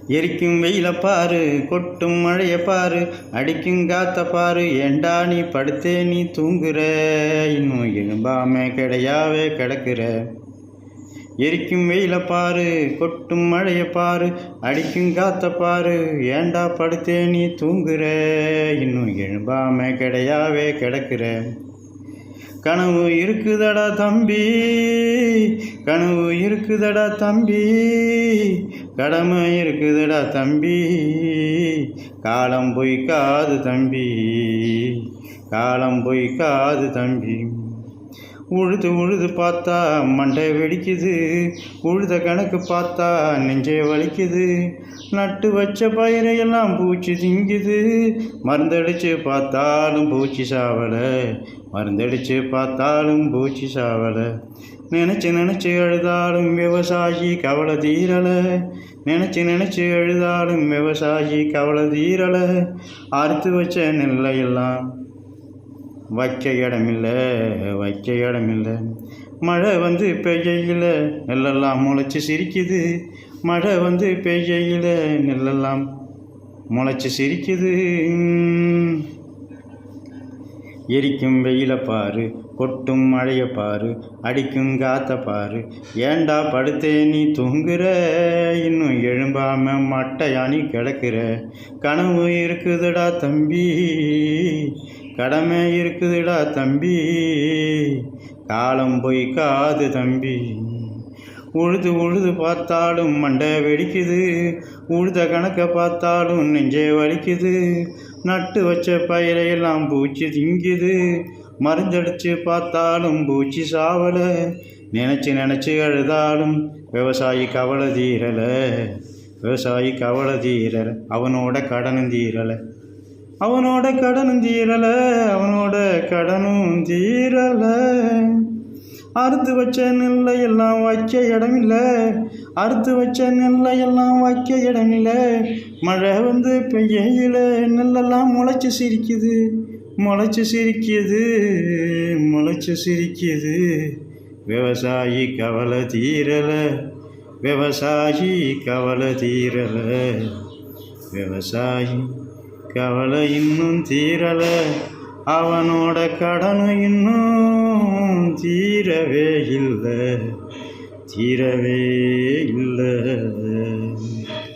எரிக்கும் வெயில பாரு, கொட்டும் மழைய பாரு, அடிக்கும் காத்த பாரு, ஏண்டா நீ படுத்தே நீ தூங்குற, இன்னும் எழும்பாம கிடையாவே கிடக்குற. எரிக்கும் வெயில பாரு, கொட்டும் மழைய பாரு, அடிக்கும் காத்த பாரு, ஏண்டா படுத்தே நீ தூங்குற, இன்னும் எழும்பாம கிடையாவே கிடக்குற. கனவு இருக்குதடா தம்பி, கனவு இருக்குதடா தம்பி, கடமை இருக்குதடா தம்பி, காலம் பொய்க்காது தம்பி, காலம் பொய்க்காது தம்பி. உழுது உழுது பார்த்தா மண்டை வெடிக்குது, உழுத கணக்கு பார்த்தா நெஞ்சே வலிக்குது, நட்டு வச்ச பயிரையெல்லாம் பூச்சி திங்குது, மருந்தடிச்சு பார்த்தாலும் பூச்சி சாவலை, மருந்தடிச்சு பார்த்தாலும் பூச்சி சாவலை. நினச்சி நினச்சி அழுதாலும் விவசாயி கவலை தீரலை, நினச்சி நினச்சி அழுதாலும் விவசாயி கவலை தீரலை. அறுத்து வச்ச நெல்லையெல்லாம் வைக்க இடமில்லை, வைக்க இடமில்லை. மழை வந்து பெய்யையில் நெல்லெல்லாம் முளைச்சி சிரிக்குது, மழை வந்து பெய்யையில் நெல்லெல்லாம் முளைச்சி சிரிக்குது. எரிக்கும் வெயில பாரு, கொட்டும் மழைய பாரு, அடிக்கும் காத்த பாரு, ஏண்டா படுத்தே நீ தூங்குற, இன்னும் எழும்பாம மட்டையானி கிடக்குற. கனவு இருக்குதுடா தம்பி, கடமை இருக்குதுடா தம்பி, காலம் பொய்க்காது தம்பி. உழுது உழுது பார்த்தாலும் மண்டை வெடிக்குது, உழுத கணக்கை பார்த்தாலும் நெஞ்சே வலிக்குது, நட்டு வச்ச பயிரையெல்லாம் பூச்சி திங்குது, மருந்தடிச்சு பார்த்தாலும் பூச்சி சாவலை, நினச்சி நினச்சி அழுதாலும் விவசாயி கவலை தீரலை, விவசாயி கவலை தீரலை. அவனோட கடனும் தீரலை, அவனோட கடனும் தீரலை, அவனோட கடனும் தீரலை. அறுத்து வச்ச நெல்லையெல்லாம் வைக்க இடமில்லை, அறுத்து வச்ச நெல்லையெல்லாம் வைக்க இடமில்லை. மழை வந்து பெய்யையில் நெல்லெல்லாம் முளைச்சி சிரிக்குது, முளைச்சி சிரிக்குது, முளைச்சி சிரிக்குது. விவசாயி கவலை தீரலை, விவசாயி கவலை தீரலை, விவசாயி கவலை இன்னும் தீரலை, அவனோட கடனும் இன்னும் தீரவே இல்லை, தீரவே இல்லை.